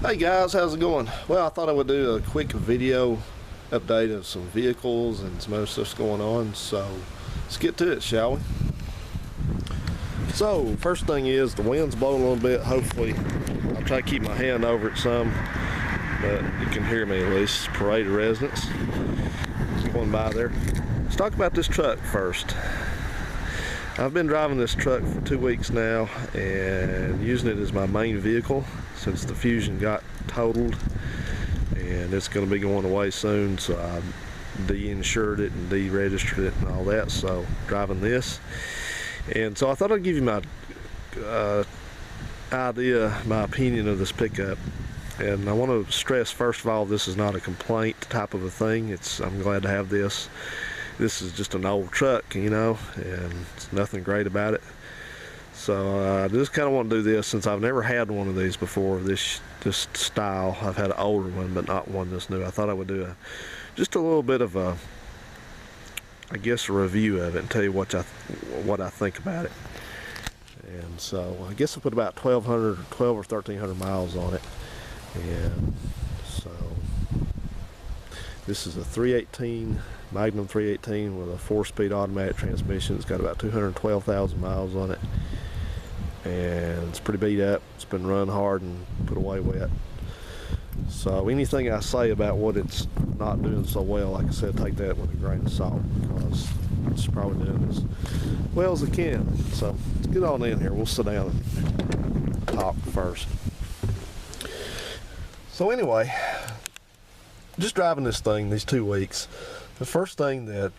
Hey guys, how's it going? Well, I thought I would do a quick video update of some vehicles and some other stuff's going on, so let's get to it, shall we? So, first thing is the wind's blowing a little bit. Hopefully, I'll try to keep my hand over it some, but you can hear me at least. It's Parade of Residents going by there. Let's talk about this truck first. I've been driving this truck for 2 weeks now and using it as my main vehicle since the Fusion got totaled, and it's going to be going away soon, so I de-insured it and deregistered it and all that, so driving this. And so I thought I'd give you my my opinion of this pickup. And I want to stress, first of all, this is not a complaint type of a thing. I'm glad to have this. This is just an old truck, you know, and it's nothing great about it. So I just kind of want to do this since I've never had one of these before, this style. I've had an older one, but not one this new. I thought I would do just a little bit of a, I guess, a review of it and tell you what I think about it. And so I guess I put about 12 or 1300 miles on it. And so this is a 318 Magnum 318 with a 4-speed automatic transmission. It's got about 212,000 miles on it, and it's pretty beat up. It's been run hard and put away wet. So anything I say about what it's not doing so well, like I said, take that with a grain of salt, because it's probably doing as well as it can. So let's get on in here. We'll sit down and talk first. So anyway, just driving this thing these 2 weeks, the first thing that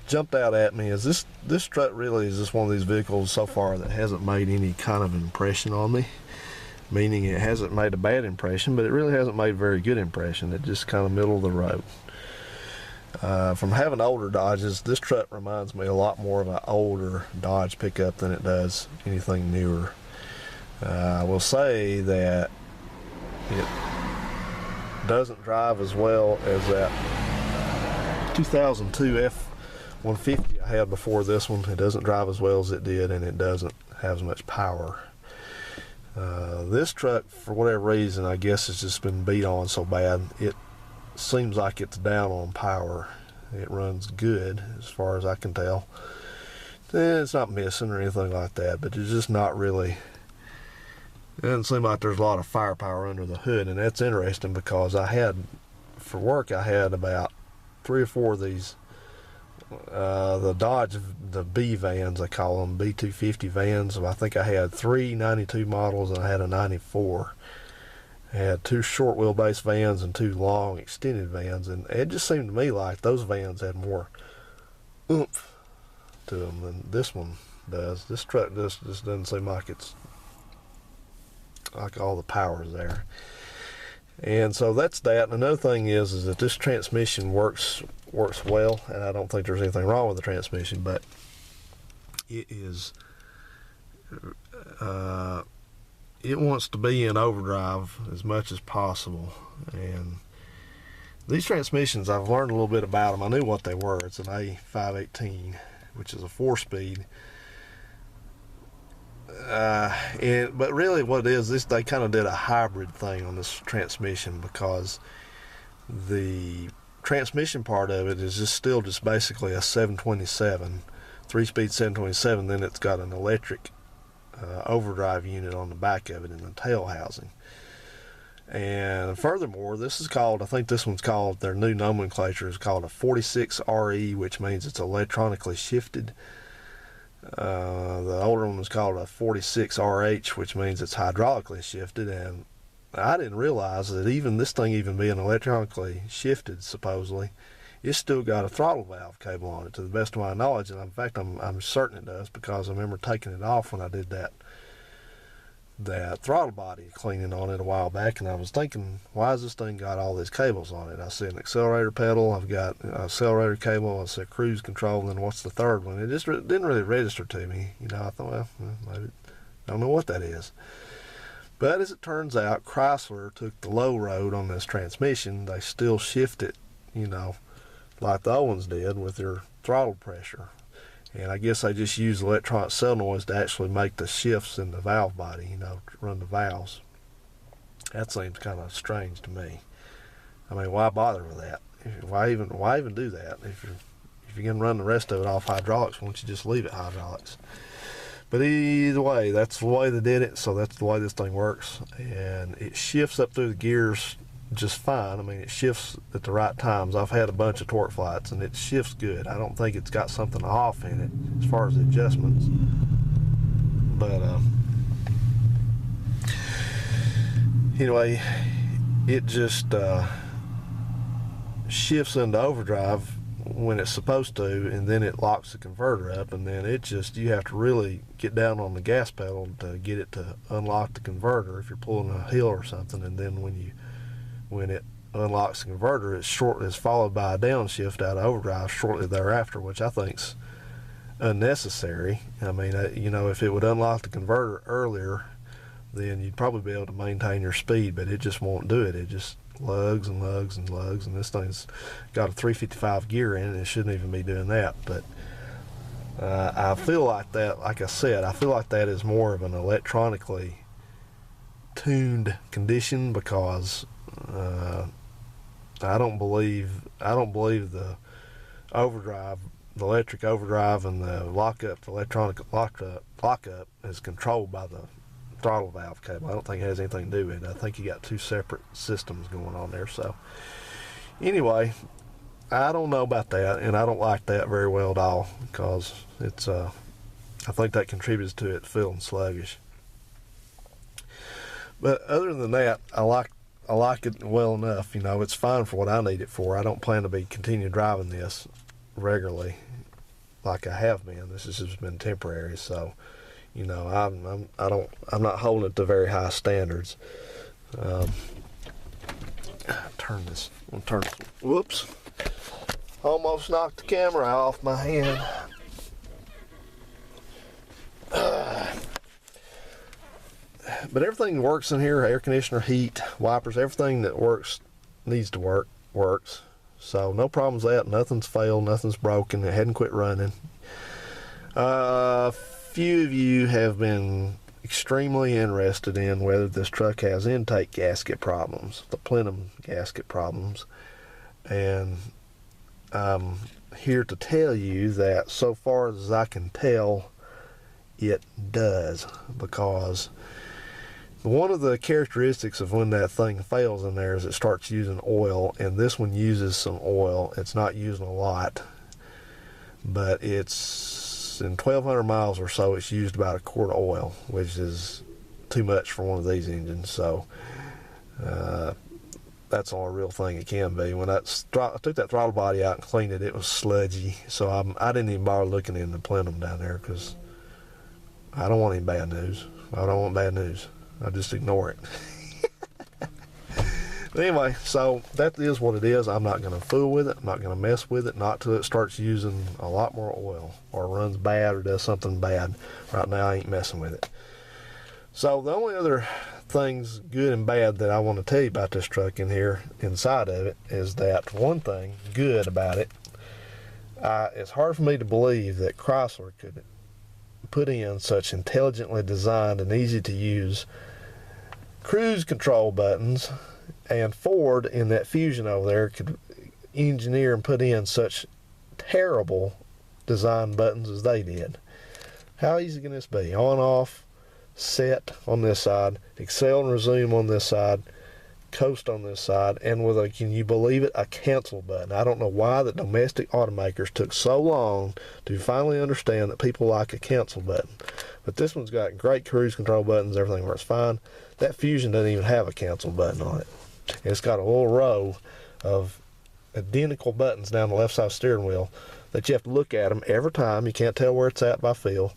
jumped out at me is this truck really is just one of these vehicles so far that hasn't made any kind of impression on me. Meaning it hasn't made a bad impression, but it really hasn't made a very good impression. It just kind of middle of the road. From having older Dodges, this truck reminds me a lot more of an older Dodge pickup than it does anything newer. I will say that it doesn't drive as well as that 2002 F-150 I had before this one. It doesn't drive as well as it did, and it doesn't have as much power. This truck, for whatever reason, I guess it's just been beat on so bad, it seems like it's down on power. It runs good as far as I can tell. It's not missing or anything like that, but it's just not really, it doesn't seem like there's a lot of firepower under the hood. And that's interesting because for work I had about 3 or 4 of these the Dodge, the B vans, I call them B250 vans. I think I had 3 92 models and I had a 94. I had 2 short wheelbase vans and 2 long extended vans, and it just seemed to me like those vans had more oomph to them than this one does. This truck just doesn't seem like it's like all the power's there. And so that's that. And another thing is that this transmission works well, and I don't think there's anything wrong with the transmission, but it is it wants to be in overdrive as much as possible. And these transmissions, I've learned a little bit about them. I knew what they were. It's an A518, which is a 4-speed. But really what it is, they kind of did a hybrid thing on this transmission, because the transmission part of it is still basically a 727, 3-speed 727. Then it's got an electric overdrive unit on the back of it in the tail housing. And furthermore, this is called, I think this one's called, their new nomenclature is called a 46RE, which means it's electronically shifted. The older one was called a 46RH, which means it's hydraulically shifted. And I didn't realize that even this thing, even being electronically shifted, supposedly, it's still got a throttle valve cable on it, to the best of my knowledge. And in fact, I'm certain it does, because I remember taking it off when I did that throttle body cleaning on it a while back, and I was thinking, why has this thing got all these cables on it? I see an accelerator pedal, I've got an accelerator cable, I see cruise control, and then what's the third one? It just didn't really register to me. You know, I thought, well, maybe, I don't know what that is. But as it turns out, Chrysler took the low road on this transmission. They still shift it, you know, like the old ones did with their throttle pressure. And I guess they just use electronic solenoids to actually make the shifts in the valve body, you know, to run the valves. That seems kind of strange to me. I mean, why bother with that? Why even do that? If you're gonna run the rest of it off hydraulics, why don't you just leave it hydraulics? But either way, that's the way they did it, so that's the way this thing works. And it shifts up through the gears just fine. I mean, it shifts at the right times. I've had a bunch of torque flights, and it shifts good. I don't think it's got something off in it as far as the adjustments. But anyway, it just shifts into overdrive when it's supposed to, and then it locks the converter up, and then it just, you have to really get down on the gas pedal to get it to unlock the converter if you're pulling a hill or something. And then when it unlocks the converter, it's followed by a downshift out of overdrive shortly thereafter, which I think's unnecessary. I mean, you know, if it would unlock the converter earlier, then you'd probably be able to maintain your speed, but it just won't do it. It just lugs and lugs and lugs, and this thing's got a 355 gear in it. It shouldn't even be doing that. But I feel like that, like I said, I feel like that is more of an electronically tuned condition, because I don't believe the overdrive, the electric overdrive, and the lockup, the electronic lockup is controlled by the throttle valve cable. I don't think it has anything to do with it. I think you got two separate systems going on there. So anyway, I don't know about that, and I don't like that very well at all, because it's I think that contributes to it feeling sluggish. But other than that, I like it well enough. You know, it's fine for what I need it for. I don't plan to be continue driving this regularly like I have been. This has just been temporary. So, you know, I'm not holding it to very high standards. Turn this. Whoops! Almost knocked the camera off my hand. But everything works in here. Air conditioner, heat, wipers, everything that needs to works. So no problems with that. Nothing's failed, nothing's broken. It hadn't quit running. A few of you have been extremely interested in whether this truck has intake gasket problems, the plenum gasket problems. And I'm here to tell you that so far as I can tell, it does, because one of the characteristics of when that thing fails in there is it starts using oil, and this one uses some oil. It's not using a lot, but it's in 1,200 miles or so, it's used about a quart of oil, which is too much for one of these engines. So that's the only real thing it can be. When I took that throttle body out and cleaned it, it was sludgy. So I didn't even bother looking in the plenum down there, because I don't want any bad news. I don't want bad news. I just ignore it. But anyway, so that is what it is. I'm not going to fool with it. I'm not going to mess with it, not till it starts using a lot more oil or runs bad or does something bad. Right now, I ain't messing with it. So the only other things, good and bad, that I want to tell you about this truck in here, inside of it, is that one thing good about it, it's hard for me to believe that Chrysler could put in such intelligently designed and easy to use cruise control buttons, and Ford in that Fusion over there could engineer and put in such terrible design buttons as they did. How easy can this be? On, off, set on this side, excel and resume on this side, coast on this side, and with a, can you believe it, a cancel button. I don't know why the domestic automakers took so long to finally understand that people like a cancel button. But this one's got great cruise control buttons, everything works fine. That Fusion doesn't even have a cancel button on it. It's got a little row of identical buttons down the left side of the steering wheel that you have to look at them every time. You can't tell where it's at by feel.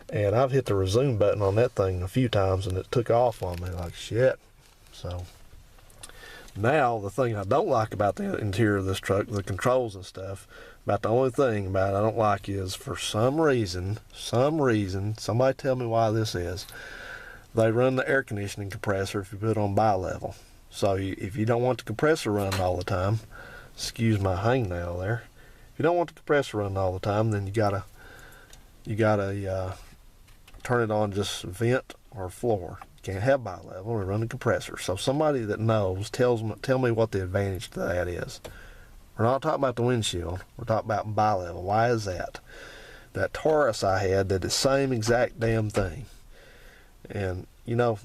And I've hit the resume button on that thing a few times, and it took off on me like shit. So now, the thing I don't like about the interior of this truck, the controls and stuff, about the only thing about it I don't like is, for some reason, somebody tell me why this is, they run the air conditioning compressor if you put it on bi-level. So if you don't want the compressor running all the time, excuse my hangnail there, if you don't want the compressor running all the time, then you gotta turn it on just vent or floor. Can't have bi-level. We're running compressors. So somebody that knows tell me what the advantage to that is. We're not talking about the windshield. We're talking about bi-level. Why is that? That Taurus I had did the same exact damn thing. And, you know,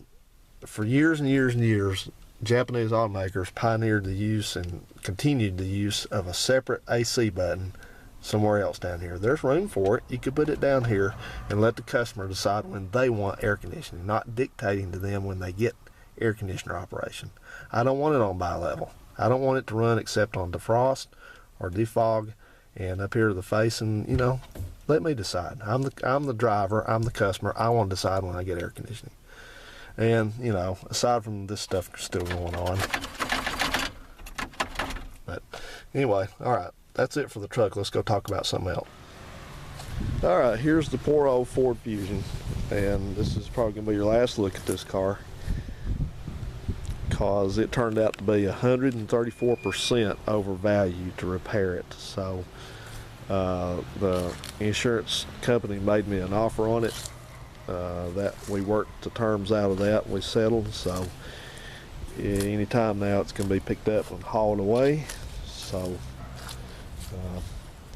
for years and years and years, Japanese automakers pioneered the use and continued the use of a separate AC button somewhere else down here. There's room for it. You could put it down here and let the customer decide when they want air conditioning, not dictating to them when they get air conditioner operation. I don't want it on bi-level. I don't want it to run except on defrost or defog and up here to the face, and, you know, let me decide. I'm the driver. I'm the customer. I want to decide when I get air conditioning. And, you know, aside from this stuff still going on. But anyway, all right. That's it for the truck. Let's go talk about something else. All right, here's the poor old Ford Fusion. And this is probably going to be your last look at this car, because it turned out to be 134% overvalued to repair it. So the insurance company made me an offer on it. That we worked the terms out of that. We settled. So anytime now it's going to be picked up and hauled away. So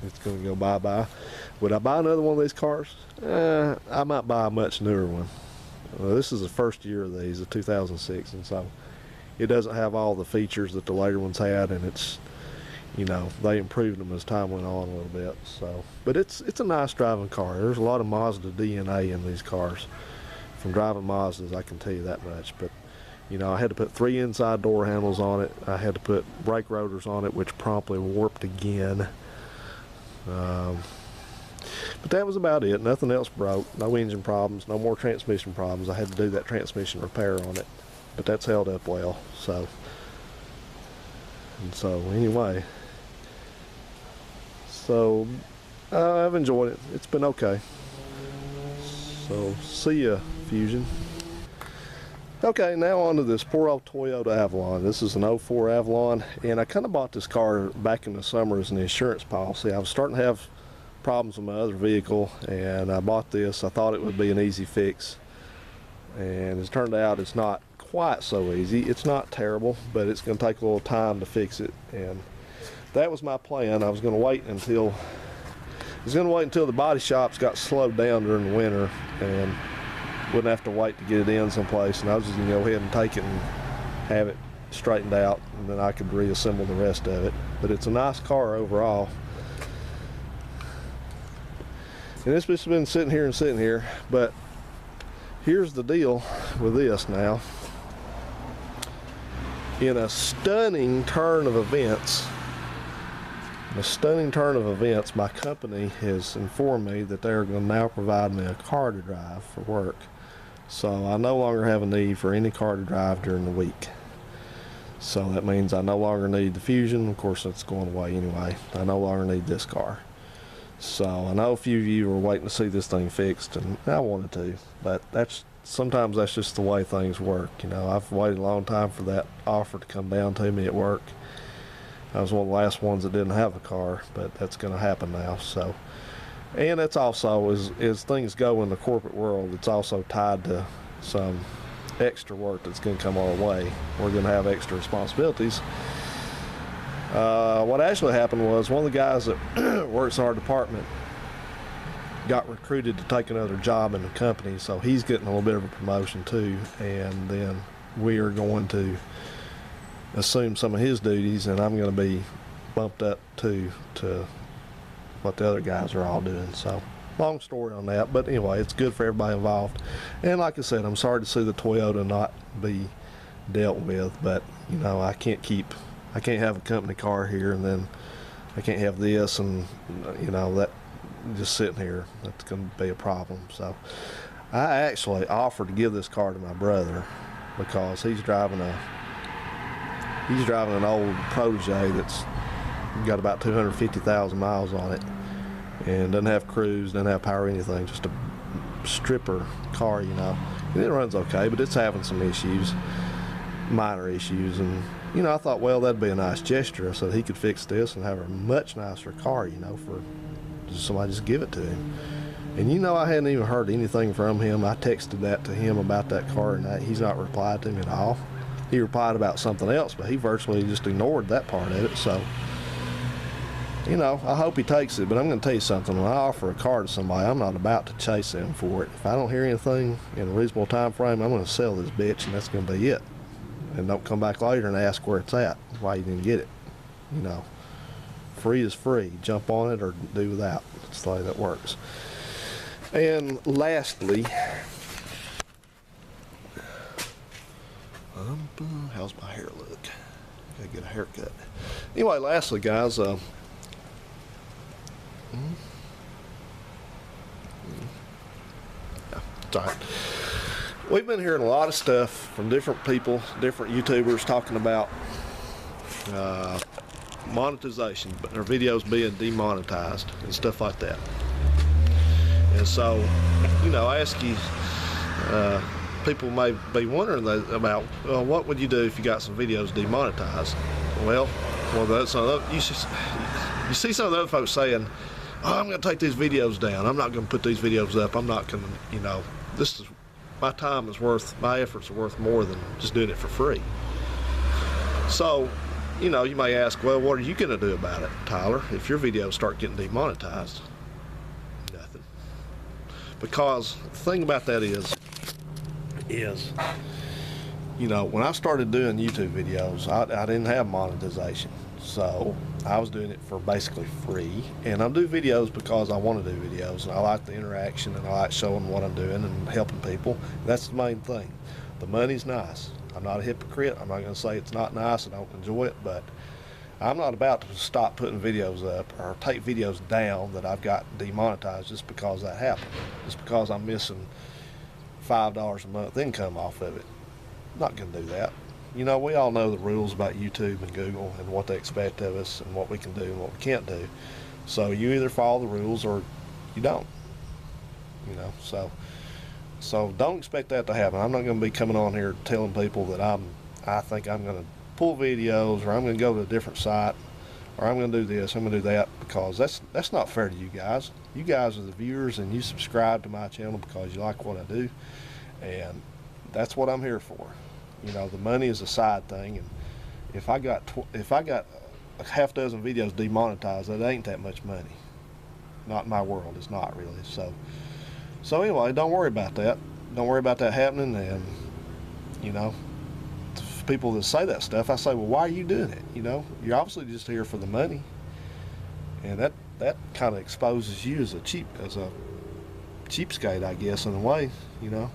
it's going to go bye-bye. Would I buy another one of these cars? I might buy a much newer one. This is the first year of these, the 2006, and so it doesn't have all the features that the later ones had, and it's, you know, they improved them as time went on a little bit. So, but it's a nice driving car. There's a lot of Mazda DNA in these cars. From driving Mazdas, I can tell you that much. But, you know, I had to put 3 inside door handles on it. I had to put brake rotors on it, which promptly warped again. But that was about it. Nothing else broke. No engine problems. No more transmission problems. I had to do that transmission repair on it, but that's held up well. So anyway, so I've enjoyed it. It's been okay. So see ya, Fusion. Okay, now on to this poor old Toyota Avalon. This is an 04 Avalon, and I kind of bought this car back in the summer as an insurance policy. I was starting to have problems with my other vehicle, and I bought this. I thought it would be an easy fix, and as it turned out, it's not quite so easy. It's not terrible, but it's going to take a little time to fix it, and that was my plan. I was going to wait until the body shops got slowed down during the winter and wouldn't have to wait to get it in someplace, and I was just going to go ahead and take it and have it straightened out, and then I could reassemble the rest of it. But it's a nice car overall. And it's just been sitting here, but here's the deal with this now. In a stunning turn of events, my company has informed me that they're going to now provide me a car to drive for work. So I no longer have a need for any car to drive during the week. So that means I no longer need the Fusion. Of course, that's going away anyway. I no longer need this car. So I know a few of you were waiting to see this thing fixed, and I wanted to, but sometimes that's just the way things work. You know, I've waited a long time for that offer to come down to me at work. I was one of the last ones that didn't have a car, but that's going to happen now. So, and it's also, as things go in the corporate world, it's also tied to some extra work that's going to come our way. We're going to have extra responsibilities. What actually happened was one of the guys that works in our department got recruited to take another job in the company, so he's getting a little bit of a promotion too, and then we are going to assume some of his duties, and I'm going to be bumped up to what the other guys are all doing. So long story on that, but anyway, it's good for everybody involved. And like I said, I'm sorry to see the Toyota not be dealt with, but you know, I can't have a company car here, and then I can't have this, and you know, that just sitting here. That's going to be a problem. So I actually offered to give this car to my brother, because he's driving an old Protege that's got about 250,000 miles on it, and doesn't have cruise, doesn't have power or anything, just a stripper car, you know. And it runs okay, but it's having some issues, minor issues, and you know, I thought, well, that'd be a nice gesture so that he could fix this and have a much nicer car, you know, for somebody just give it to him. And you know, I hadn't even heard anything from him. I texted that to him about that car, and he's not replied to me at all. He replied about something else, but he virtually just ignored that part of it. So, you know, I hope he takes it. But I'm going to tell you something. When I offer a car to somebody, I'm not about to chase them for it. If I don't hear anything in a reasonable time frame, I'm going to sell this bitch, and that's going to be it. And don't come back later and ask where it's at, why you didn't get it. You know, free is free. Jump on it or do without. That's the way that works. And lastly, how's my hair look? Gotta get a haircut. Anyway, lastly, guys, yeah, it's all right. We've been hearing a lot of stuff from different people, different YouTubers talking about monetization, but their videos being demonetized and stuff like that. And so, you know, I ask you, people may be wondering about, well, what would you do if you got some videos demonetized? Well, you see some of the other folks saying, oh, I'm going to take these videos down. I'm not going to put these videos up. I'm not going to, you know, my time is worth, my efforts are worth more than just doing it for free. So, you know, you may ask, well, what are you going to do about it, Tyler, if your videos start getting demonetized? Nothing. Because the thing about that is, you know, when I started doing YouTube videos, I didn't have monetization. So I was doing it for basically free. And I do videos because I want to do videos. And I like the interaction, and I like showing what I'm doing and helping people. That's the main thing. The money's nice. I'm not a hypocrite. I'm not going to say it's not nice. I don't enjoy it. But I'm not about to stop putting videos up or take videos down that I've got demonetized just because that happened. Just because I'm missing $5 a month income off of it. I'm not going to do that. You know, we all know the rules about YouTube and Google and what they expect of us and what we can do and what we can't do. So you either follow the rules or you don't. You know, so don't expect that to happen. I'm not going to be coming on here telling people that I think I'm going to pull videos, or I'm going to go to a different site, or I'm going to do this, I'm going to do that, because that's not fair to you guys. You guys are the viewers, and you subscribe to my channel because you like what I do, and that's what I'm here for. You know, the money is a side thing, and if I got a half dozen videos demonetized, that ain't that much money. Not in my world. It's not really. So anyway, don't worry about that. Don't worry about that happening. And you know, people that say that stuff, I say, well, why are you doing it? You know, you're obviously just here for the money, and that kind of exposes you as a cheapskate, I guess, in a way. You know,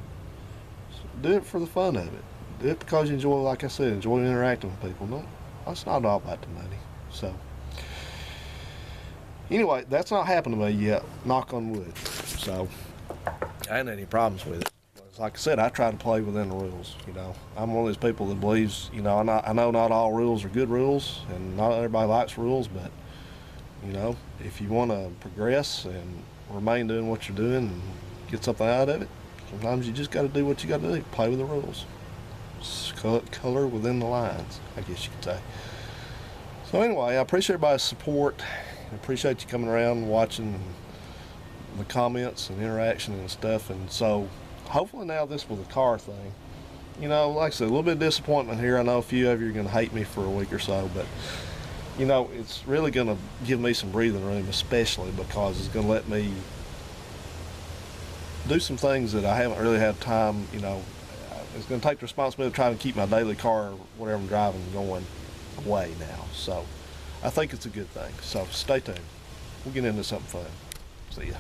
so do it for the fun of it. Do it because you enjoy, like I said, enjoy interacting with people. No, it's not all about the money. So anyway, that's not happened to me yet. Knock on wood. So I ain't had any problems with it. Like I said, I try to play within the rules. You know, I'm one of those people that believes, you know, I know not all rules are good rules, and not everybody likes rules, but you know, if you want to progress and remain doing what you're doing and get something out of it, sometimes you just got to do what you got to do. Play with the rules. Color within the lines, I guess you could say. So anyway, I appreciate everybody's support. I appreciate you coming around and watching the comments and interaction and stuff. And so hopefully now this was a car thing. You know, like I said, a little bit of disappointment here. I know a few of you are going to hate me for a week or so, but you know, it's really going to give me some breathing room, especially because it's going to let me do some things that I haven't really had time, you know. It's going to take the responsibility of trying to keep my daily car, whatever I'm driving, going away now. So I think it's a good thing. So stay tuned. We'll get into something fun. See ya.